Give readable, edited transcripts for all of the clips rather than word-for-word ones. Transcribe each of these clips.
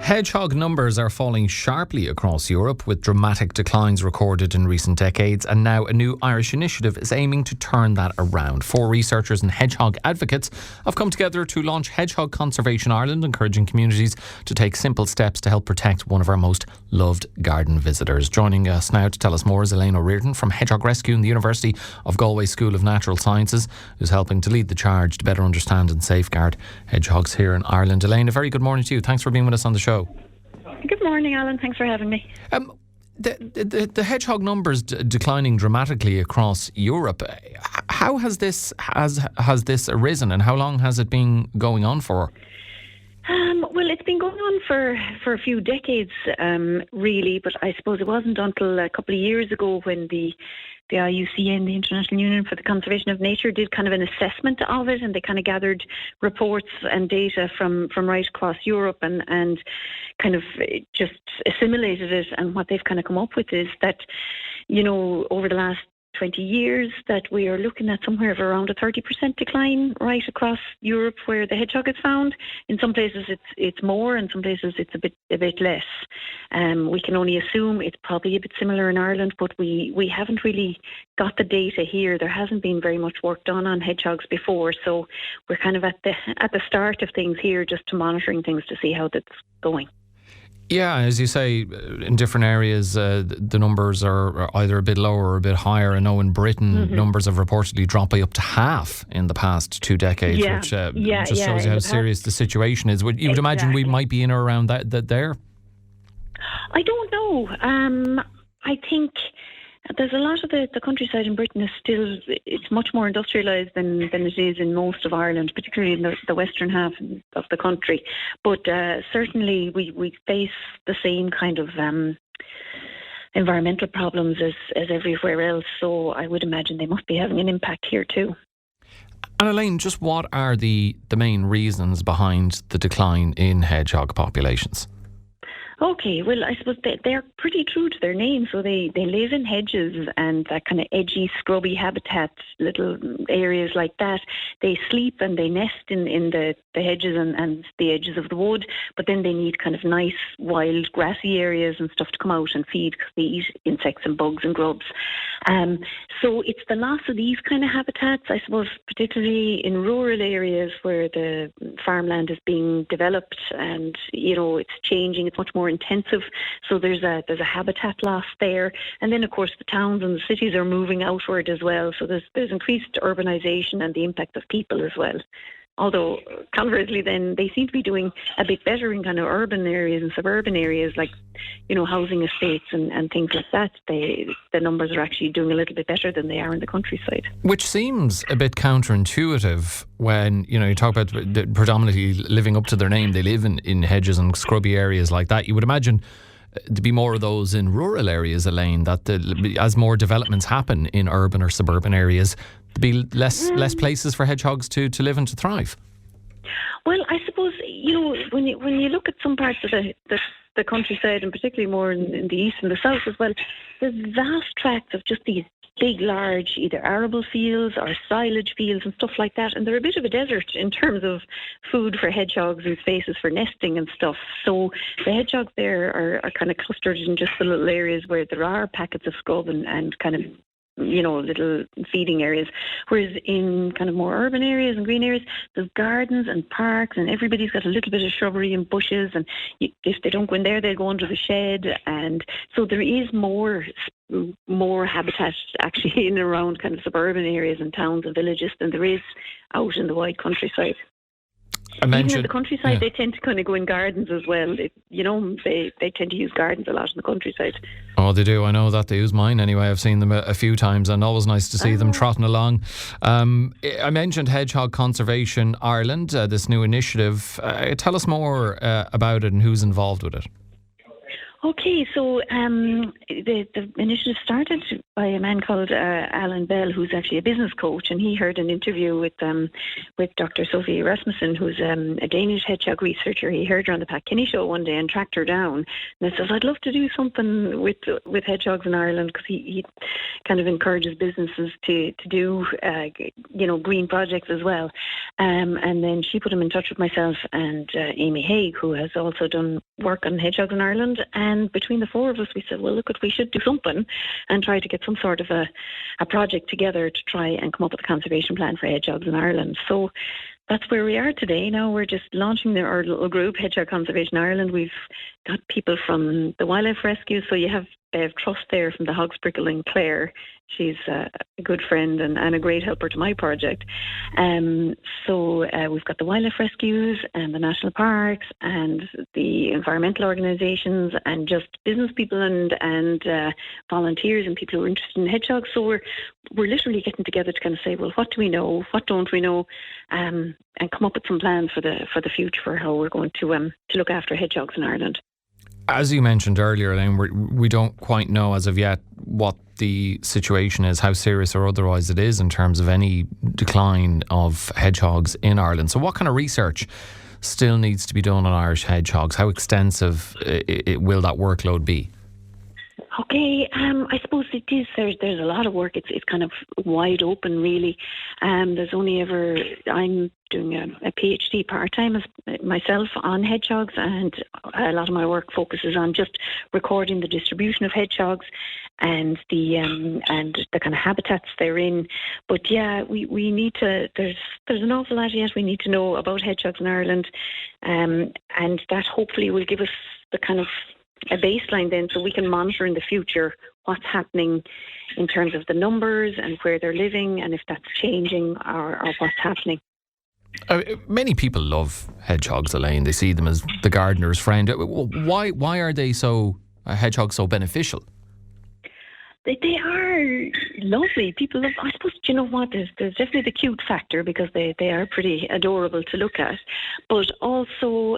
Hedgehog numbers are falling sharply across Europe, with dramatic declines recorded in recent decades, and now a new Irish initiative is aiming to turn that around. 4 researchers and hedgehog advocates have come together to launch Hedgehog Conservation Ireland, encouraging communities to take simple steps to help protect one of our most loved garden visitors. Joining us now to tell us more is Elaine O'Riordan from Hedgehog Rescue in the University of Galway School of Natural Sciences, who's helping to lead the charge to better understand and safeguard hedgehogs here in Ireland. Elaine, a very good morning to you. Thanks for being with us on the show. Good morning, Alan. Thanks for having me. The hedgehog numbers declining dramatically across Europe. How has this arisen, and how long has it been going on for? Well, it's been going on for a few decades, really. But I suppose it wasn't until a couple of years ago when the IUCN, the International Union for the Conservation of Nature, did kind of an assessment of it, and they kind of gathered reports and data from right across Europe and kind of just assimilated it. And what they've kind of come up with is that, over the last 20 years, that we are looking at somewhere of around a 30% decline right across Europe where the hedgehog is found. In some places it's more, in some places it's a bit less. We can only assume it's probably a bit similar in Ireland, but we haven't really got the data here. There hasn't been very much work done on hedgehogs before, so we're kind of at the start of things here, just to monitoring things to see how that's going. Yeah, as you say, in different areas, the numbers are either a bit lower or a bit higher. I know in Britain, numbers have reportedly dropped by up to half in the past 2 decades, which just shows you how serious the situation is. You would imagine we might be in or around that there? I don't know. I think there's a lot of the countryside in Britain it's much more industrialised than it is in most of Ireland, particularly in the western half of the country. But certainly we face the same kind of environmental problems as everywhere else. So I would imagine they must be having an impact here too. And Elaine, just what are the main reasons behind the decline in hedgehog populations? Okay, well, I suppose they're pretty true to their name. So they live in hedges and that kind of edgy, scrubby habitat, little areas like that. They sleep and they nest in the hedges and the edges of the wood, but then they need kind of nice, wild, grassy areas and stuff to come out and feed, because they eat insects and bugs and grubs. So it's the loss of these kind of habitats, I suppose, particularly in rural areas where the farmland is being developed and, it's changing. It's much more intensive, so there's a habitat loss there. And then of course the towns and the cities are moving outward as well, so there's increased urbanisation and the impact of people as well. Although conversely then they seem to be doing a bit better in kind of urban areas and suburban areas, like housing estates and things like that. The numbers are actually doing a little bit better than they are in the countryside. Which seems a bit counterintuitive when you talk about predominantly living up to their name. They live in hedges and scrubby areas like that. You would imagine to be more of those in rural areas, Elaine, that as more developments happen in urban or suburban areas, to be less places for hedgehogs to live and to thrive. Well, I suppose when you look at some parts of the countryside, and particularly more in the east and the south as well, there's vast tracts of just these big, large, either arable fields or silage fields and stuff like that, and they're a bit of a desert in terms of food for hedgehogs and spaces for nesting and stuff. So the hedgehogs there are kind of clustered in just the little areas where there are packets of scrub and kind of little feeding areas. Whereas in kind of more urban areas and green areas, there's gardens and parks, and everybody's got a little bit of shrubbery and bushes, and if they don't go in there, they'll go under the shed. And so there is more habitat actually in and around kind of suburban areas and towns and villages than there is out in the wide countryside. Even in the countryside, they tend to kind of go in gardens as well. They tend to use gardens a lot in the countryside. Oh, they do. I know that. They use mine anyway. I've seen them a few times, and always nice to see them trotting along. I mentioned Hedgehog Conservation Ireland, this new initiative. Tell us more about it and who's involved with it. Okay, so the initiative started by a man called Alan Bell, who's actually a business coach, and he heard an interview with Dr. Sophie Rasmussen, who's a Danish hedgehog researcher. He heard her on the Pat Kenny show one day and tracked her down. And I said, I'd love to do something with hedgehogs in Ireland, because he kind of encourages businesses to do green projects as well. And then she put him in touch with myself and Amy Haig, who has also done work on hedgehogs in Ireland. And between the four of us, we said, well, look, we should do something and try to get some sort of a project together to try and come up with a conservation plan for hedgehogs in Ireland. So that's where we are today. Now we're just launching our little group, Hedgehog Conservation Ireland. We've got people from the Wildlife Rescue, so you have Trust there from the Hogs Prickle in Clare. She's a good friend and a great helper to my project. So we've got the Wildlife Rescues and the National Parks and the environmental organisations and just business people and volunteers and people who are interested in hedgehogs. So we're literally getting together to kind of say, well, what do we know? What don't we know? And come up with some plans for the future for how we're going to look after hedgehogs in Ireland. As you mentioned earlier, Elaine, we don't quite know as of yet what the situation is, how serious or otherwise it is in terms of any decline of hedgehogs in Ireland. So what kind of research still needs to be done on Irish hedgehogs? How extensive will that workload be? Okay, I suppose it is. There's a lot of work. It's kind of wide open, really. There's only ever... I'm doing a PhD part-time myself on hedgehogs, and a lot of my work focuses on just recording the distribution of hedgehogs and the kind of habitats they're in. But yeah, we need to... There's an awful lot yet we need to know about hedgehogs in Ireland, and that hopefully will give us the kind of a baseline then, so we can monitor in the future what's happening in terms of the numbers and where they're living, and if that's changing or what's happening. Many people love hedgehogs, Elaine. They see them as the gardener's friend. Why are they hedgehogs so beneficial? They are lovely. People love, I suppose, do you know what? There's definitely the cute factor, because they are pretty adorable to look at. But also,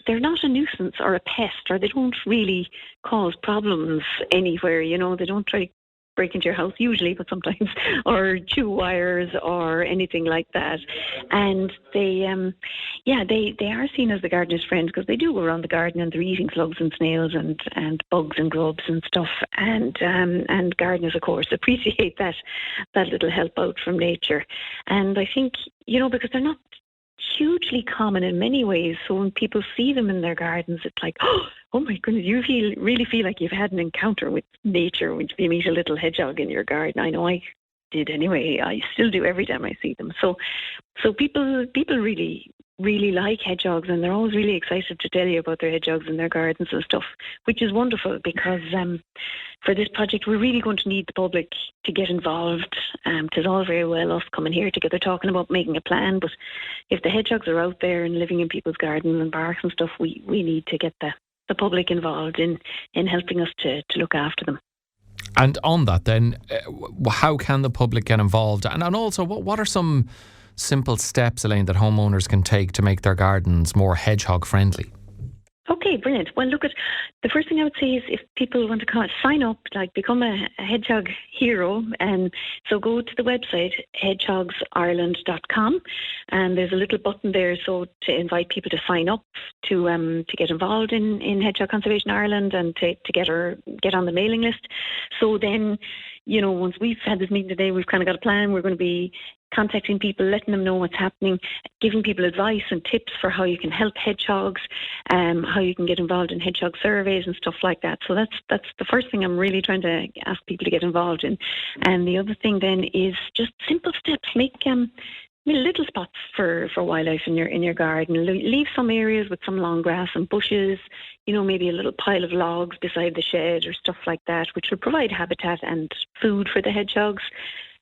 they're not a nuisance or a pest, or they don't really cause problems anywhere. They don't try to break into your house usually, but sometimes, or chew wires or anything like that. And they are seen as the gardener's friend, because they do go around the garden and they're eating slugs and snails and bugs and grubs and stuff. And gardeners, of course, appreciate that little help out from nature. And I think, because they're not hugely common in many ways, so when people see them in their gardens, it's like, oh my goodness, you really feel like you've had an encounter with nature when you meet a little hedgehog in your garden. I know I did anyway. I still do every time I see them. So people really like hedgehogs, and they're always really excited to tell you about their hedgehogs in their gardens and stuff, which is wonderful, because for this project we're really going to need the public to get involved. It's all very well us coming here together talking about making a plan, but if the hedgehogs are out there and living in people's gardens and parks and stuff, we need to get the public involved in helping us to look after them. And on that then, how can the public get involved? And also, what are some simple steps, Elaine, that homeowners can take to make their gardens more hedgehog friendly? Okay, brilliant. Well, look, the first thing I would say is, if people want to sign up, become a hedgehog hero, and so go to the website hedgehogsireland.com, and there's a little button there so to invite people to sign up to get involved in Hedgehog Conservation Ireland and to get on the mailing list. So then, once we've had this meeting today, we've kind of got a plan. We're going to be contacting people, letting them know what's happening, giving people advice and tips for how you can help hedgehogs, how you can get involved in hedgehog surveys and stuff like that. So that's the first thing I'm really trying to ask people to get involved in. And the other thing then is just simple steps. Make little spots for wildlife in your garden. Leave some areas with some long grass and bushes, maybe a little pile of logs beside the shed or stuff like that, which will provide habitat and food for the hedgehogs.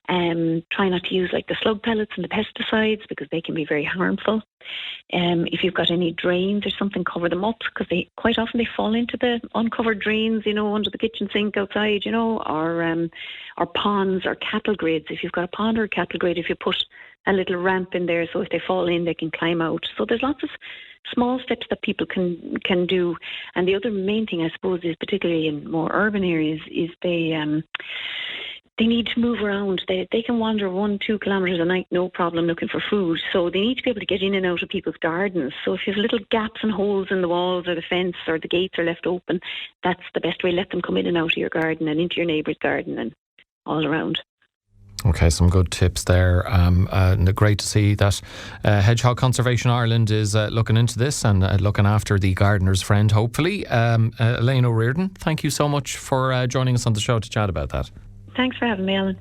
Try not to use the slug pellets and the pesticides, because they can be very harmful. If you've got any drains or something, cover them up, because quite often they fall into the uncovered drains, under the kitchen sink outside, or ponds or cattle grids. If you've got a pond or a cattle grid, if you put a little ramp in there, so if they fall in, they can climb out. So there's lots of small steps that people can do. And the other main thing, I suppose, is particularly in more urban areas, is they need to move around. They can wander 1-2 kilometres a night, no problem, looking for food. So they need to be able to get in and out of people's gardens. So if you have little gaps and holes in the walls or the fence or the gates are left open, that's the best way. Let them come in and out of your garden and into your neighbour's garden and all around. Okay, some good tips there. And great to see that Hedgehog Conservation Ireland is looking into this and looking after the gardener's friend, hopefully. Elaine O'Riordan, thank you so much for joining us on the show to chat about that. Thanks for having me, Alan.